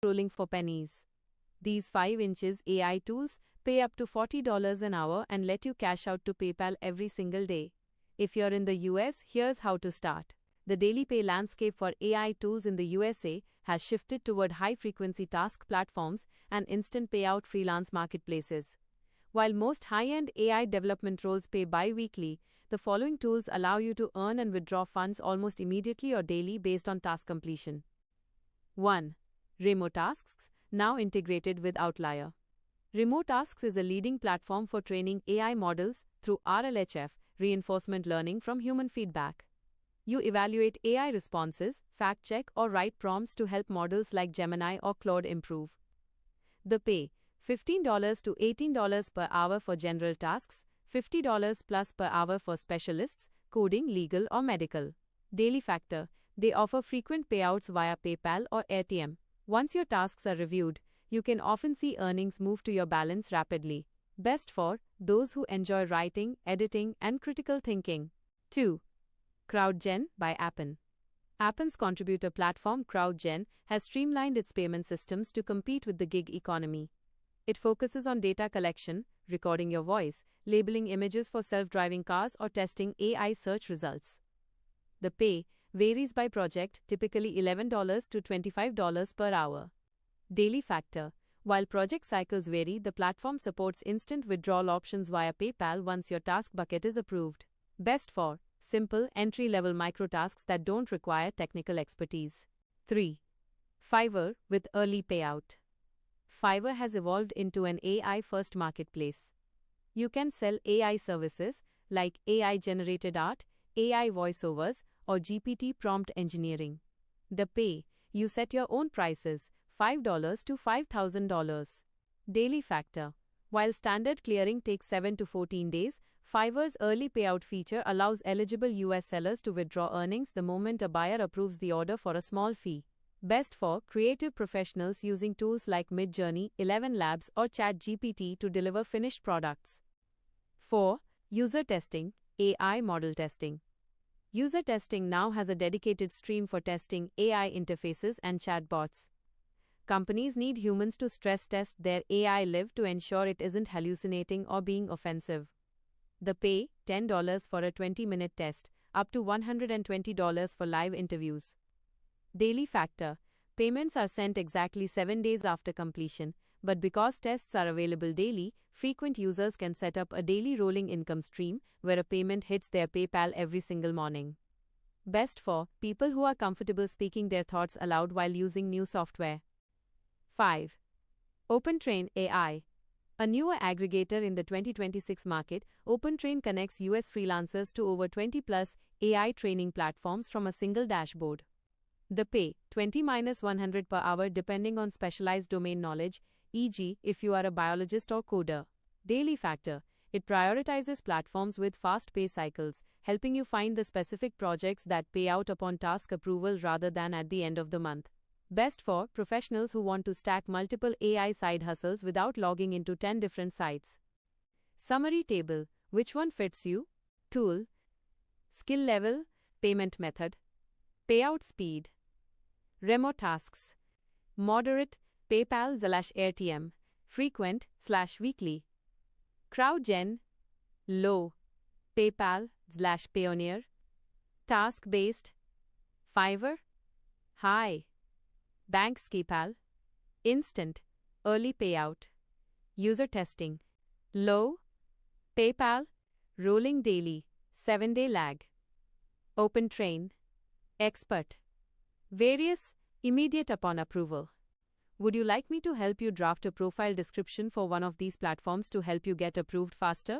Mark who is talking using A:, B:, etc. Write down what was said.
A: rolling for pennies. These 5 inches AI tools pay up to $40 an hour and let you cash out to PayPal every single day. If you're in the US, here's how to start. The daily pay landscape for AI tools in the USA has shifted toward high-frequency task platforms and instant payout freelance marketplaces. While most high-end AI development roles pay bi-weekly, the following tools allow you to earn and withdraw funds almost immediately or daily based on task completion. 1. RemoTasks, now integrated with Outlier. RemoTasks is a leading platform for training AI models through RLHF, reinforcement learning from human feedback. You evaluate AI responses, fact-check, or write prompts to help models like Gemini or Claude improve. The pay: $15 to $18 per hour for general tasks, $50 plus per hour for specialists, coding, legal, or medical. Daily factor: they offer frequent payouts via PayPal or AirTM. Once your tasks are reviewed, you can often see earnings move to your balance rapidly. Best for those who enjoy writing, editing, and critical thinking. 2. CrowdGen by Appen. Appen's contributor platform CrowdGen has streamlined its payment systems to compete with the gig economy. It focuses on data collection, recording your voice, labeling images for self-driving cars, or testing AI search results. The pay varies by project, typically $11 to $25 per hour. Daily factor: while project cycles vary, the platform supports instant withdrawal options via PayPal once your task bucket is approved. Best for simple, entry-level microtasks that don't require technical expertise. 3. Fiverr with early payout. Fiverr has evolved into an AI-first marketplace. You can sell AI services like AI-generated art, AI voiceovers, or GPT prompt engineering. The pay: you set your own prices, $5 to $5,000. Daily factor: while standard clearing takes 7 to 14 days, Fiverr's early payout feature allows eligible US sellers to withdraw earnings the moment a buyer approves the order for a small fee. Best for creative professionals using tools like Midjourney, ElevenLabs, or ChatGPT to deliver finished products. 4. User testing, AI model testing. User testing now has a dedicated stream for testing AI interfaces and chatbots. Companies need humans to stress test their AI live to ensure it isn't hallucinating or being offensive. The pay: $10 for a 20-minute test, up to $120 for live interviews. Daily factor: payments are sent exactly 7 days after completion, but because tests are available daily, frequent users can set up a daily rolling income stream where a payment hits their PayPal every single morning. Best for people who are comfortable speaking their thoughts aloud while using new software. 5. OpenTrain AI. A newer aggregator in the 2026 market, OpenTrain connects US freelancers to over 20+ AI training platforms from a single dashboard. The pay: $20–100 per hour depending on specialized domain knowledge, e.g., if you are a biologist or coder. Daily factor: it prioritizes platforms with fast pay cycles, helping you find the specific projects that pay out upon task approval rather than at the end of the month. Best for professionals who want to stack multiple AI side hustles without logging into 10 different sites. Summary table: which one fits you? Tool: skill level, payment method, payout speed. RemoTasks: moderate, PayPal/AirTM, frequent/weekly. CrowdGen: low, PayPal/Payoneer. Task-based. Fiverr: high, BankSkipal. Instant, early payout. User testing: low, PayPal, rolling daily, 7-day lag. OpenTrain: expert, various, immediate upon approval. Would you like me to help you draft a profile description for one of these platforms to help you get approved faster?